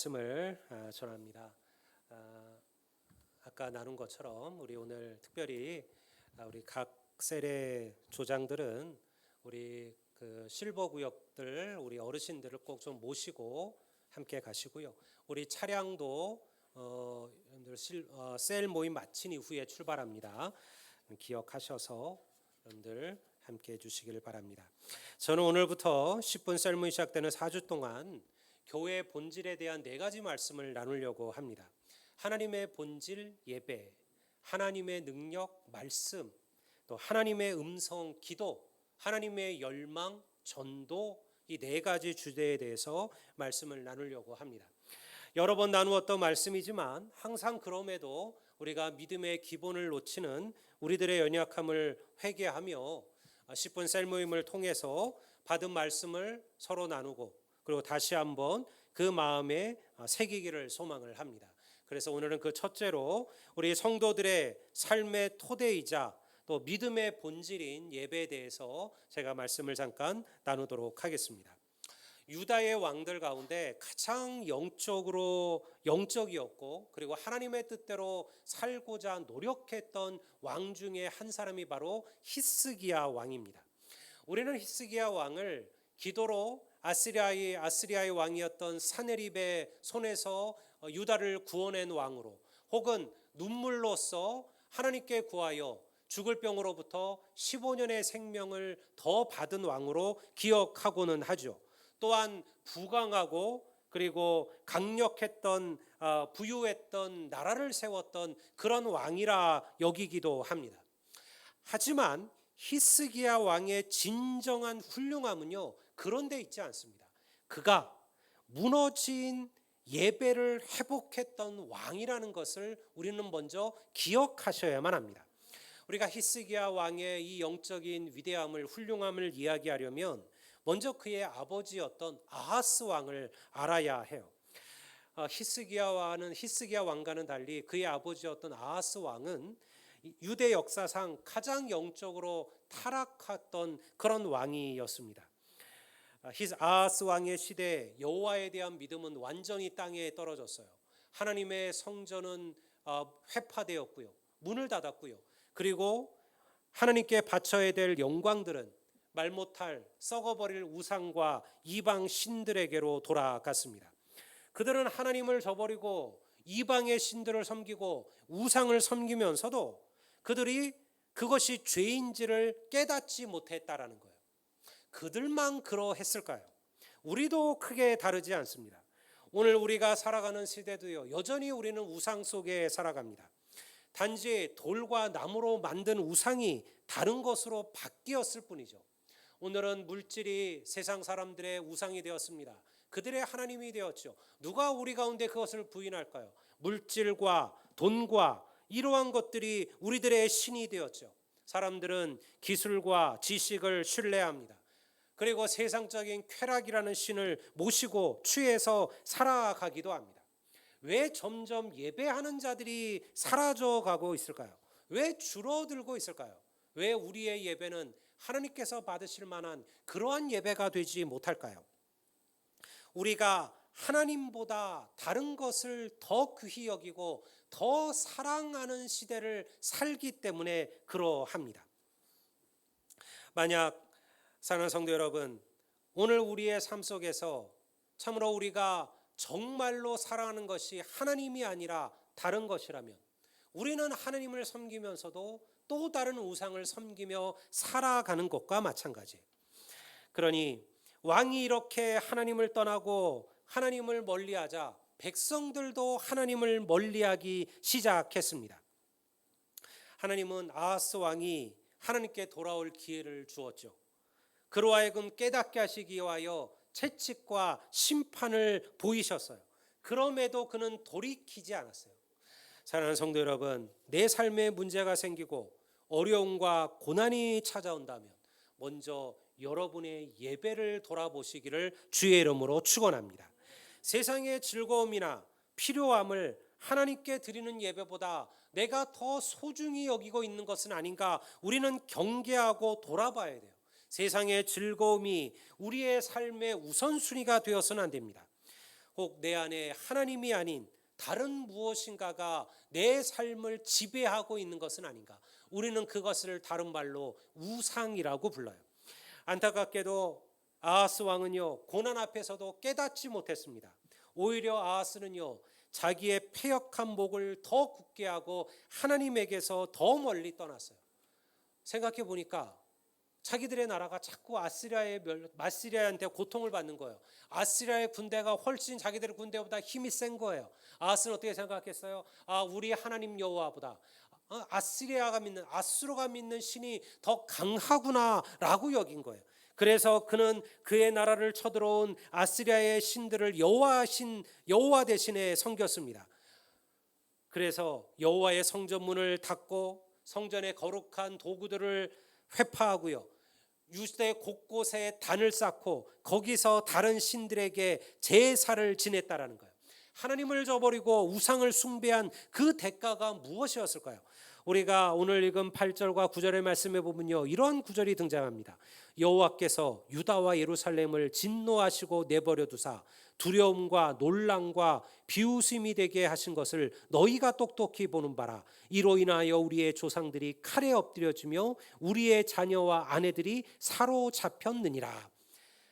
말씀을 전합니다. 아까 나눈 것처럼 우리 오늘 특별히 우리 각 셀의 조장들은 우리 그 실버 구역들 우리 어르신들을 꼭 좀 모시고 함께 가시고요. 우리 차량도 여러분들 셀 모임 마친 이후에 출발합니다. 기억하셔서 여러분들 함께 해주시길 바랍니다. 저는 오늘부터 10분 셀문이 시작되는 4주 동안 교회의 본질에 대한 4가지 말씀을 나누려고 합니다. 하나님의 본질 예배, 하나님의 능력 말씀, 또 하나님의 음성 기도, 하나님의 열망 전도, 이 4가지 주제에 대해서 말씀을 나누려고 합니다. 여러 번 나누었던 말씀이지만 항상 그럼에도 우리가 믿음의 기본을 놓치는 우리들의 연약함을 회개하며 10분 셀 모임을 통해서 받은 말씀을 서로 나누고 그리고 다시 한번 그 마음에 새기기를 소망을 합니다. 그래서 오늘은 그 첫째로 우리 성도들의 삶의 토대이자 또 믿음의 본질인 예배에 대해서 제가 말씀을 잠깐 나누도록 하겠습니다. 유다의 왕들 가운데 가장 영적이었고 그리고 하나님의 뜻대로 살고자 노력했던 왕 중에 한 사람이 바로 히스기야 왕입니다. 우리는 히스기야 왕을 기도로 아스리아의 왕이었던 사네립의 손에서 유다를 구원한 왕으로, 혹은 눈물로써 하나님께 구하여 죽을 병으로부터 15년의 생명을 더 받은 왕으로 기억하고는 하죠. 또한 부강하고 그리고 강력했던 부유했던 나라를 세웠던 그런 왕이라 여기기도 합니다. 하지만 히스기야 왕의 진정한 훌륭함은요, 그런 데 있지 않습니다. 그가 무너진 예배를 회복했던 왕이라는 것을 우리는 먼저 기억하셔야만 합니다. 우리가 히스기야 왕의 이 영적인 위대함을, 훌륭함을 이야기하려면 먼저 그의 아버지였던 아하스 왕을 알아야 해요. 히스기야 왕과는 달리 그의 아버지였던 아하스 왕은 유대 역사상 가장 영적으로 타락했던 그런 왕이었습니다. 아하스 왕의 시대에 여호와에 대한 믿음은 완전히 땅에 떨어졌어요. 하나님의 성전은 회파되었고요, 문을 닫았고요. 그리고 하나님께 바쳐야 될 영광들은 말 못할 썩어버릴 우상과 이방 신들에게로 돌아갔습니다. 그들은 하나님을 저버리고 이방의 신들을 섬기고 우상을 섬기면서도 그들이 그것이 죄인지를 깨닫지 못했다라는 거예요. 그들만 그러했을까요? 우리도 크게 다르지 않습니다. 오늘 우리가 살아가는 시대도요, 여전히 우리는 우상 속에 살아갑니다. 단지 돌과 나무로 만든 우상이 다른 것으로 바뀌었을 뿐이죠. 오늘은 물질이 세상 사람들의 우상이 되었습니다. 그들의 하나님이 되었죠. 누가 우리 가운데 그것을 부인할까요? 물질과 돈과 이러한 것들이 우리들의 신이 되었죠. 사람들은 기술과 지식을 신뢰합니다. 그리고 세상적인 쾌락이라는 신을 모시고 취해서 살아가기도 합니다. 왜 점점 예배하는 자들이 사라져가고 있을까요? 왜 줄어들고 있을까요? 왜 우리의 예배는 하나님께서 받으실 만한 그러한 예배가 되지 못할까요? 우리가 하나님보다 다른 것을 더 귀히 여기고 더 사랑하는 시대를 살기 때문에 그러합니다. 만약 사랑하는 성도 여러분, 오늘 우리의 삶 속에서 참으로 우리가 정말로 사랑하는 것이 하나님이 아니라 다른 것이라면 우리는 하나님을 섬기면서도 또 다른 우상을 섬기며 살아가는 것과 마찬가지예요. 그러니 왕이 이렇게 하나님을 떠나고 하나님을 멀리하자 백성들도 하나님을 멀리하기 시작했습니다. 하나님은 아하스 왕이 하나님께 돌아올 기회를 주었죠. 그로 하여금 깨닫게 하시기 위하여 채찍과 심판을 보이셨어요. 그럼에도 그는 돌이키지 않았어요. 사랑하는 성도 여러분, 내 삶에 문제가 생기고 어려움과 고난이 찾아온다면 먼저 여러분의 예배를 돌아보시기를 주의 이름으로 축원합니다. 세상의 즐거움이나 필요함을 하나님께 드리는 예배보다 내가 더 소중히 여기고 있는 것은 아닌가, 우리는 경계하고 돌아봐야 돼요. 세상의 즐거움이 우리의 삶의 우선순위가 되어서는 안 됩니다. 혹 내 안에 하나님이 아닌 다른 무엇인가가 내 삶을 지배하고 있는 것은 아닌가? 우리는 그것을 다른 말로 우상이라고 불러요. 안타깝게도 아하스 왕은요, 고난 앞에서도 깨닫지 못했습니다. 오히려 아하스는요, 자기의 패역한 목을 더 굳게 하고 하나님에게서 더 멀리 떠났어요. 생각해 보니까 자기들의 나라가 자꾸 아시리아한테 고통을 받는 거예요. 아시리아의 군대가 훨씬 자기들의 군대보다 힘이 센 거예요. 아하스는 어떻게 생각했어요? 우리 하나님 여호와보다 아수르가 믿는 신이 더 강하구나라고 여긴 거예요. 그래서 그는 그의 나라를 쳐들어온 아시리아의 신들을 여호와 대신에 섬겼습니다. 그래서 여호와의 성전문을 닫고 성전의 거룩한 도구들을 회파하고요, 유대 곳곳에 단을 쌓고 거기서 다른 신들에게 제사를 지냈다라는 거예요. 하나님을 저버리고 우상을 숭배한 그 대가가 무엇이었을까요? 우리가 오늘 읽은 8절과 9절의 말씀에 보면요, 이런 구절이 등장합니다. 여호와께서 유다와 예루살렘을 진노하시고 내버려 두사 두려움과 놀람과 비웃음이 되게 하신 것을 너희가 똑똑히 보는 바라. 이로 인하여 우리의 조상들이 칼에 엎드려지며 우리의 자녀와 아내들이 사로잡혔느니라.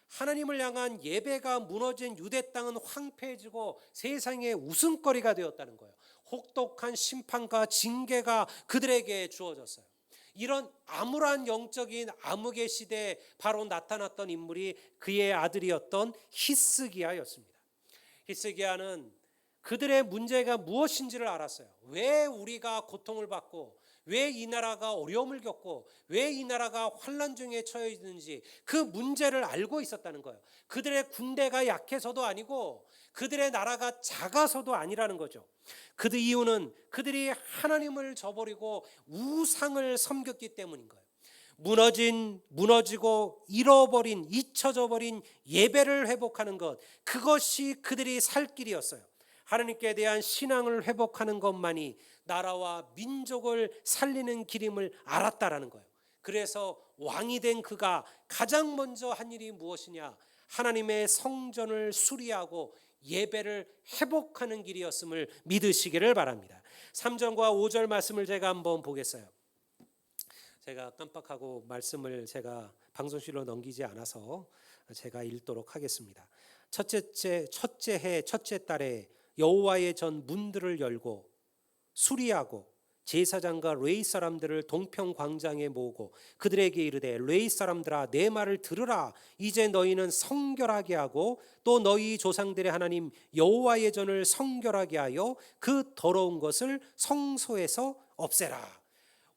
하나님을 향한 예배가 무너진 유대 땅은 황폐해지고 세상의 웃음거리가 되었다는 거예요. 혹독한 심판과 징계가 그들에게 주어졌어요. 이런 암울한 영적인 암흑의 시대에 바로 나타났던 인물이 그의 아들이었던 히스기야였습니다. 히스기야는 그들의 문제가 무엇인지를 알았어요. 왜 우리가 고통을 받고 왜 이 나라가 어려움을 겪고 왜 이 나라가 환난 중에 처해 있는지 그 문제를 알고 있었다는 거예요. 그들의 군대가 약해서도 아니고 그들의 나라가 작아서도 아니라는 거죠. 그 이유는 그들이 하나님을 저버리고 우상을 섬겼기 때문인 거예요. 무너지고 잃어버린, 잊혀져 버린 예배를 회복하는 것, 그것이 그들이 살 길이었어요. 하나님께 대한 신앙을 회복하는 것만이 나라와 민족을 살리는 길임을 알았다라는 거예요. 그래서 왕이 된 그가 가장 먼저 한 일이 무엇이냐? 하나님의 성전을 수리하고 예배를 회복하는 길이었음을 믿으시기를 바랍니다. 3절과 5절 말씀을 제가 한번 보겠어요. 제가 깜빡하고 말씀을 제가 방송실로 넘기지 않아서 제가 읽도록 하겠습니다. 첫째 해 첫째 달에 여호와의 전 문들을 열고 수리하고 제사장과 레위 사람들을 동평 광장에 모으고 그들에게 이르되, 레위 사람들아 내 말을 들으라. 이제 너희는 성결하게 하고 또 너희 조상들의 하나님 여호와의 전을 성결하게 하여 그 더러운 것을 성소에서 없애라.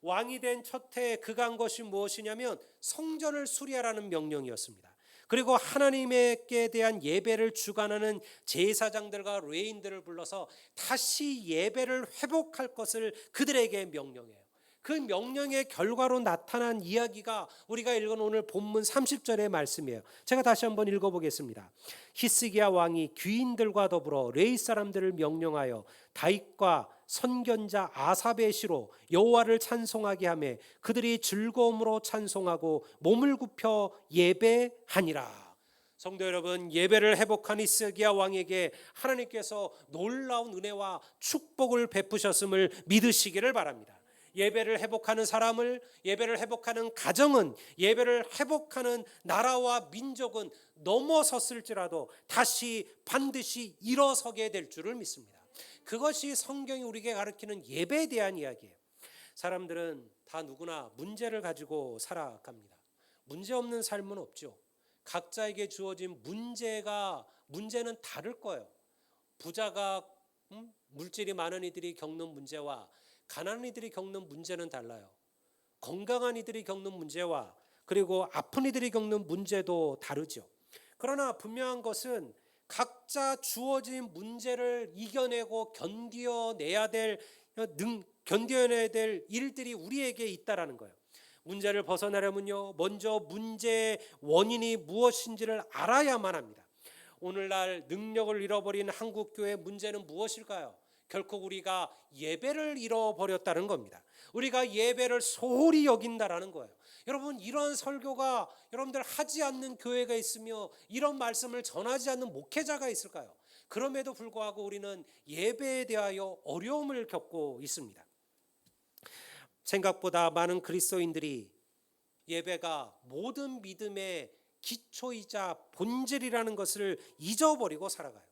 왕이 된 첫 해에 그가 한 것이 무엇이냐면 성전을 수리하라는 명령이었습니다. 그리고 하나님께 대한 예배를 주관하는 제사장들과 레위인들을 불러서 다시 예배를 회복할 것을 그들에게 명령해요. 그 명령의 결과로 나타난 이야기가 우리가 읽은 오늘 본문 30절의 말씀이에요. 제가 다시 한번 읽어보겠습니다. 히스기야 왕이 귀인들과 더불어 레위 사람들을 명령하여 다윗과 선견자 아삽의 시로 여호와를 찬송하게 하며 그들이 즐거움으로 찬송하고 몸을 굽혀 예배하니라. 성도 여러분, 예배를 회복한 히스기야 왕에게 하나님께서 놀라운 은혜와 축복을 베푸셨음을 믿으시기를 바랍니다. 예배를 회복하는 사람을, 예배를 회복하는 가정은, 예배를 회복하는 나라와 민족은 넘어섰을지라도 다시 반드시 일어서게 될 줄을 믿습니다. 그것이 성경이 우리에게 가르치는 예배에 대한 이야기예요. 사람들은 다 누구나 문제를 가지고 살아갑니다. 문제 없는 삶은 없죠. 각자에게 주어진 문제는 다를 거예요. 부자가 물질이 많은 이들이 겪는 문제와 가난한 이들이 겪는 문제는 달라요. 건강한 이들이 겪는 문제와 그리고 아픈 이들이 겪는 문제도 다르죠. 그러나 분명한 것은 각자 주어진 문제를 이겨내고 견뎌내야 될 일들이 우리에게 있다라는 거예요. 문제를 벗어나려면요, 먼저 문제의 원인이 무엇인지를 알아야만 합니다. 오늘날 능력을 잃어버린 한국교회의 문제는 무엇일까요? 결코 우리가 예배를 잃어버렸다는 겁니다. 우리가 예배를 소홀히 여긴다라는 거예요. 여러분, 이런 설교가 여러분들 하지 않는 교회가 있으며 이런 말씀을 전하지 않는 목회자가 있을까요? 그럼에도 불구하고 우리는 예배에 대하여 어려움을 겪고 있습니다. 생각보다 많은 그리스도인들이 예배가 모든 믿음의 기초이자 본질이라는 것을 잊어버리고 살아가요.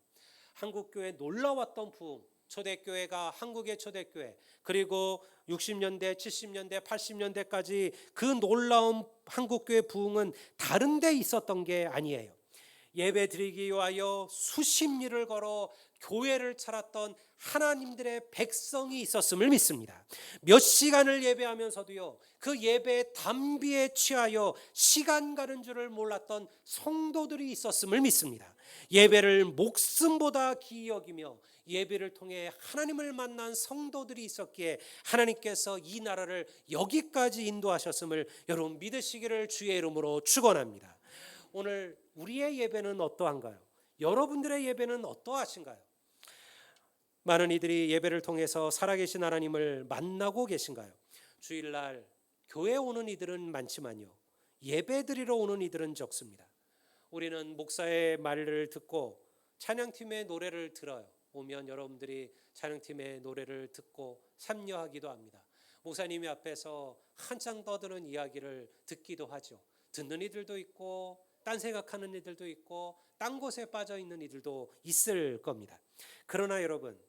한국교회 놀라웠던 부흥, 초대교회가 한국의 초대교회, 그리고 60년대, 70년대, 80년대까지 그 놀라운 한국교회 부흥은 다른 데 있었던 게 아니에요. 예배 드리기 위하여 수십 리를 걸어 교회를 차렸던 하나님들의 백성이 있었음을 믿습니다. 몇 시간을 예배하면서도요, 그 예배의 담비에 취하여 시간 가는 줄을 몰랐던 성도들이 있었음을 믿습니다. 예배를 목숨보다 귀히 여기며 예배를 통해 하나님을 만난 성도들이 있었기에 하나님께서 이 나라를 여기까지 인도하셨음을 여러분 믿으시기를 주의 이름으로 축원합니다. 오늘 우리의 예배는 어떠한가요? 여러분들의 예배는 어떠하신가요? 많은 이들이 예배를 통해서 살아계신 하나님을 만나고 계신가요? 주일날 교회 오는 이들은 많지만요, 예배 드리러 오는 이들은 적습니다. 우리는 목사의 말을 듣고 찬양팀의 노래를 들어요. 오면 여러분들이 찬양팀의 노래를 듣고 참여하기도 합니다. 목사님이 앞에서 한창 떠드는 이야기를 듣기도 하죠. 듣는 이들도 있고 딴 생각하는 이들도 있고 딴 곳에 빠져 있는 이들도 있을 겁니다. 그러나 여러분,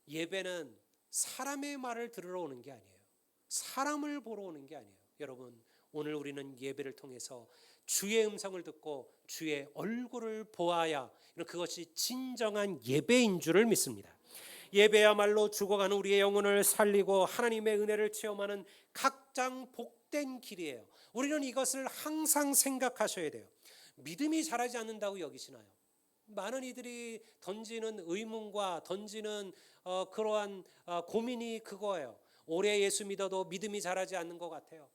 예배는 사람의 말을 들으러 오는 게 아니에요. 사람을 보러 오는 게 아니에요. 여러분, 오늘 우리는 예배를 통해서 주의 음성을 듣고 주의 얼굴을 보아야 그것이 진정한 예배인 줄을 믿습니다. 예배야말로 죽어가는 우리의 영혼을 살리고 하나님의 은혜를 체험하는 각장 복된 길이에요. 우리는 이것을 항상 생각하셔야 돼요. 믿음이 자라지 않는다고 여기시나요? 많은 이들이 던지는 의문과 던지는 그러한 고민이 그거예요. 오래 예수 믿어도 믿음이 자라지 않는 것 같아요.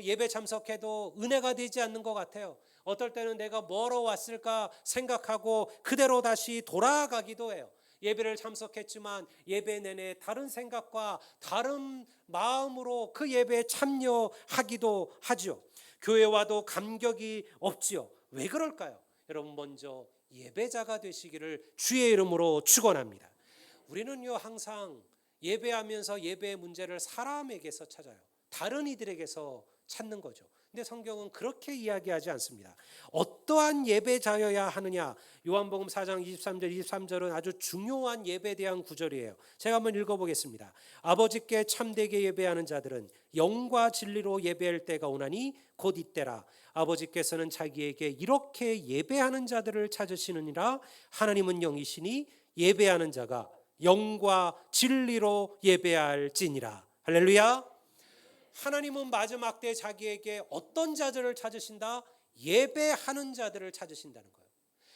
예배 참석해도 은혜가 되지 않는 것 같아요. 어떨 때는 내가 뭐로 왔을까 생각하고 그대로 다시 돌아가기도 해요. 예배를 참석했지만 예배 내내 다른 생각과 다른 마음으로 그 예배에 참여하기도 하죠. 교회 와도 감격이 없지요. 왜 그럴까요? 여러분, 먼저 예배자가 되시기를 주의 이름으로 축원합니다. 우리는요, 항상 예배하면서 예배의 문제를 사람에게서 찾아요. 다른 이들에게서 찾는 거죠. 근데 성경은 그렇게 이야기하지 않습니다. 어떠한 예배자여야 하느냐? 요한복음 4장 23절 23절은 아주 중요한 예배에 대한 구절이에요. 제가 한번 읽어보겠습니다. 아버지께 참되게 예배하는 자들은 영과 진리로 예배할 때가 오나니 곧 이때라. 아버지께서는 자기에게 이렇게 예배하는 자들을 찾으시느니라. 하나님은 영이시니 예배하는 자가 영과 진리로 예배할지니라. 할렐루야. 하나님은 마지막 때 자기에게 어떤 자들을 찾으신다? 예배하는 자들을 찾으신다는 거예요.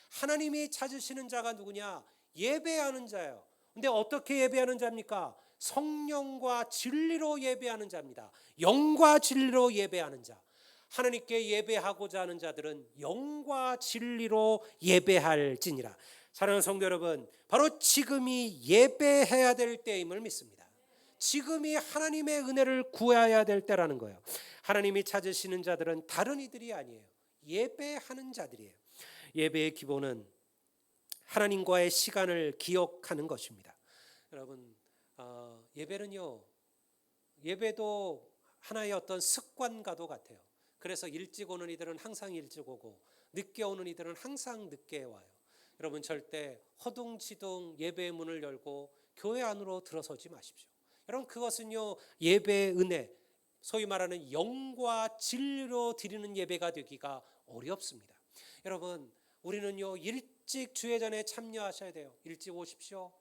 하나님이 찾으시는 자가 누구냐? 예배하는 자예요. 근데 어떻게 예배하는 자입니까? 성령과 진리로 예배하는 자입니다. 영과 진리로 예배하는 자. 하나님께 예배하고자 하는 자들은 영과 진리로 예배할지니라. 사랑하는 성도 여러분, 바로 지금이 예배해야 될 때임을 믿습니다. 지금이 하나님의 은혜를 구해야 될 때라는 거예요. 하나님이 찾으시는 자들은 다른 이들이 아니에요. 예배하는 자들이에요. 예배의 기본은 하나님과의 시간을 기억하는 것입니다. 여러분, 예배는요, 예배도 하나의 어떤 습관과도 같아요. 그래서 일찍 오는 이들은 항상 일찍 오고 늦게 오는 이들은 항상 늦게 와요. 여러분, 절대 허둥지둥 예배의 문을 열고 교회 안으로 들어서지 마십시오. 여러분, 그것은요, 예배의 은혜, 소위 말하는 영과 진리로 드리는 예배가 되기가 어렵습니다. 여러분, 우리는요, 일찍 주회전에 참여하셔야 돼요. 일찍 오십시오.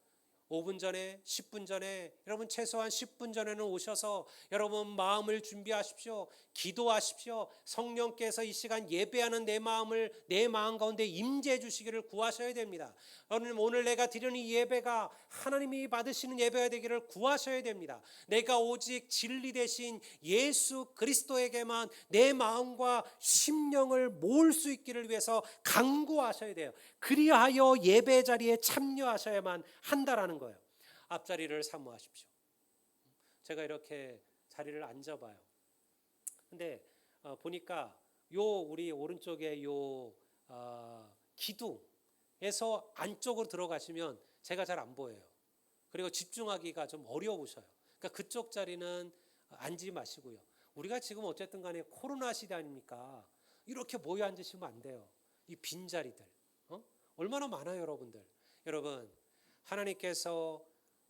5분 전에, 10분 전에, 여러분 최소한 10분 전에는 오셔서 여러분 마음을 준비하십시오. 기도하십시오. 성령께서 이 시간 예배하는 내 마음 가운데 임재해 주시기를 구하셔야 됩니다. 오늘 내가 드리는 이 예배가 하나님이 받으시는 예배가 되기를 구하셔야 됩니다. 내가 오직 진리 대신 예수 그리스도에게만 내 마음과 심령을 모을 수 있기를 위해서 간구하셔야 돼요. 그리하여 예배 자리에 참여하셔야만 한다라는 거예요. 앞자리를 사모하십시오. 제가 이렇게 자리를 앉아봐요. 근데 보니까 요 우리 오른쪽에 요 기둥, 안쪽으로 들어가시면 제가 잘 안 보여요. 그리고 집중하기가 좀 어려우셔요. 그러니까 그쪽 자리는 앉지 마시고요. 우리가 지금 어쨌든 간에 코로나 시대 아닙니까? 이렇게 모여 앉으시면 안 돼요. 이 빈자리들 얼마나 많아요, 여러분들. 여러분, 하나님께서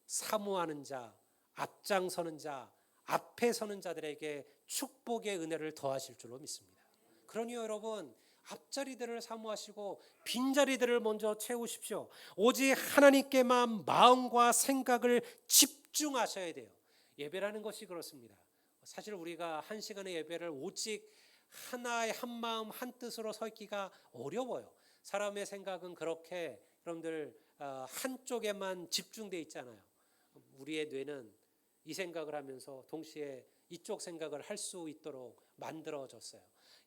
사모하는 자, 앞장서는 자, 앞에 서는 자들에게 축복의 은혜를 더하실 줄로 믿습니다. 그러니 여러분, 앞자리들을 사모하시고 빈자리들을 먼저 채우십시오. 오직 하나님께만 마음과 생각을 집중하셔야 돼요. 예배라는 것이 그렇습니다. 사실 우리가 한 시간의 예배를 오직 하나의 한 마음 한 뜻으로 서 있기가 어려워요. 사람의 생각은 그렇게 여러분들 한쪽에만 집중돼 있잖아요. 우리의 뇌는 이 생각을 하면서 동시에 이쪽 생각을 할 수 있도록 만들어졌어요.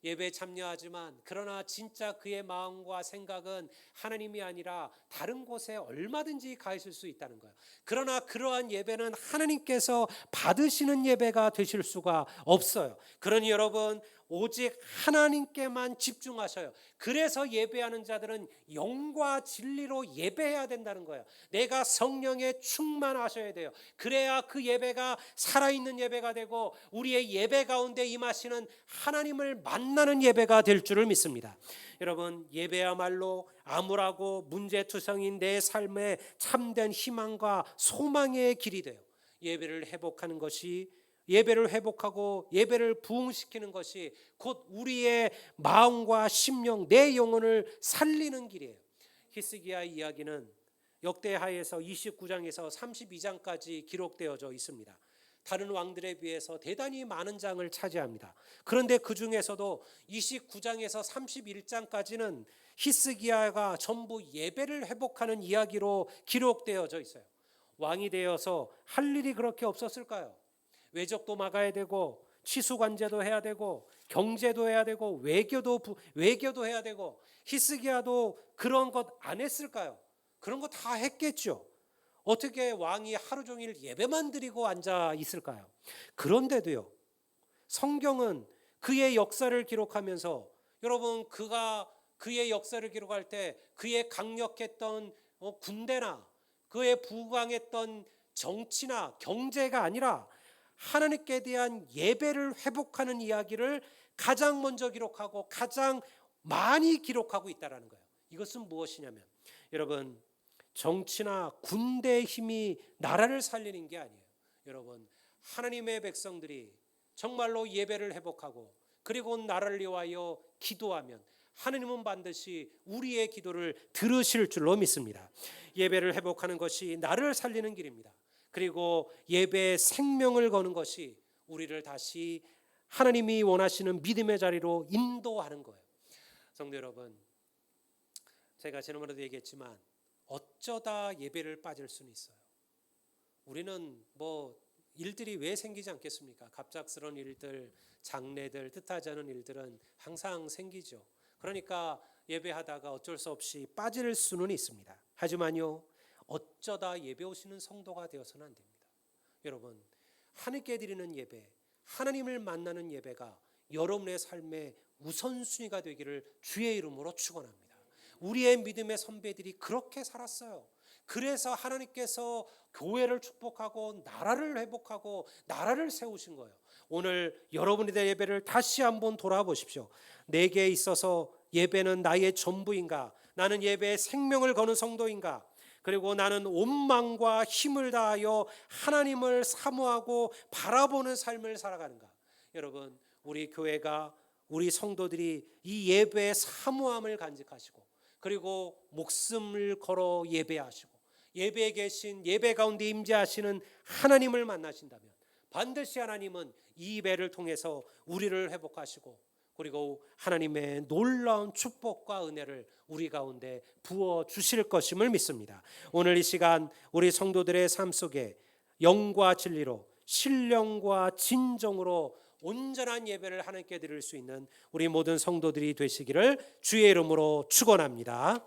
예배에 참여하지만 그러나 진짜 그의 마음과 생각은 하나님이 아니라 다른 곳에 얼마든지 가 있을 수 있다는 거예요. 그러나 그러한 예배는 하나님께서 받으시는 예배가 되실 수가 없어요. 그러니 여러분, 오직 하나님께만 집중하셔요. 그래서 예배하는 자들은 영과 진리로 예배해야 된다는 거예요. 내가 성령에 충만하셔야 돼요. 그래야 그 예배가 살아있는 예배가 되고 우리의 예배 가운데 임하시는 하나님을 만나는 예배가 될 줄을 믿습니다. 여러분, 예배야말로 암울하고 문제투성인 내 삶의 참된 희망과 소망의 길이 돼요. 예배를 회복하는 것이, 예배를 회복하고 예배를 부흥시키는 것이 곧 우리의 마음과 심령, 내 영혼을 살리는 길이에요. 히스기야 이야기는 역대하에서 29장에서 32장까지 기록되어져 있습니다. 다른 왕들에 비해서 대단히 많은 장을 차지합니다. 그런데 그 중에서도 29장에서 31장까지는 히스기야가 전부 예배를 회복하는 이야기로 기록되어져 있어요. 왕이 되어서 할 일이 그렇게 없었을까요? 외적도 막아야 되고 치수관제도 해야 되고 경제도 해야 되고 외교도 해야 되고, 히스기야도 그런 것 안 했을까요? 그런 거 다 했겠죠. 어떻게 왕이 하루 종일 예배만 드리고 앉아 있을까요? 그런데도요, 성경은 그의 역사를 기록하면서, 여러분, 그의 역사를 기록할 때 그의 강력했던 군대나 그의 부강했던 정치나 경제가 아니라 하나님께 대한 예배를 회복하는 이야기를 가장 먼저 기록하고 가장 많이 기록하고 있다는 거예요. 이것은 무엇이냐면, 여러분, 정치나 군대의 힘이 나라를 살리는 게 아니에요. 여러분, 하나님의 백성들이 정말로 예배를 회복하고 그리고 나라를 위하여 기도하면 하나님은 반드시 우리의 기도를 들으실 줄로 믿습니다. 예배를 회복하는 것이 나를 살리는 길입니다. 그리고 예배에 생명을 거는 것이 우리를 다시 하나님이 원하시는 믿음의 자리로 인도하는 거예요. 성도 여러분, 제가 지난번에도 얘기했지만 어쩌다 예배를 빠질 수는 있어요. 우리는 일들이 왜 생기지 않겠습니까? 갑작스러운 일들, 장례들, 뜻하지 않은 일들은 항상 생기죠. 그러니까 예배하다가 어쩔 수 없이 빠질 수는 있습니다. 하지만요, 어쩌다 예배 오시는 성도가 되어서는 안 됩니다. 여러분, 하나님께 드리는 예배, 하나님을 만나는 예배가 여러분의 삶의 우선순위가 되기를 주의 이름으로 축원합니다. 우리의 믿음의 선배들이 그렇게 살았어요. 그래서 하나님께서 교회를 축복하고 나라를 회복하고 나라를 세우신 거예요. 오늘 여러분의 예배를 다시 한번 돌아보십시오. 내게 있어서 예배는 나의 전부인가? 나는 예배에 생명을 거는 성도인가? 그리고 나는 온 마음과 힘을 다하여 하나님을 사모하고 바라보는 삶을 살아가는가? 여러분, 우리 교회가, 우리 성도들이 이 예배의 사모함을 간직하시고 그리고 목숨을 걸어 예배하시고 예배에 계신, 예배 가운데 임재하시는 하나님을 만나신다면 반드시 하나님은 이 예배를 통해서 우리를 회복하시고 그리고 하나님의 놀라운 축복과 은혜를 우리 가운데 부어 주실 것임을 믿습니다. 오늘 이 시간 우리 성도들의 삶 속에 영과 진리로, 신령과 진정으로 온전한 예배를 하나님께 드릴 수 있는 우리 모든 성도들이 되시기를 주의 이름으로 축원합니다.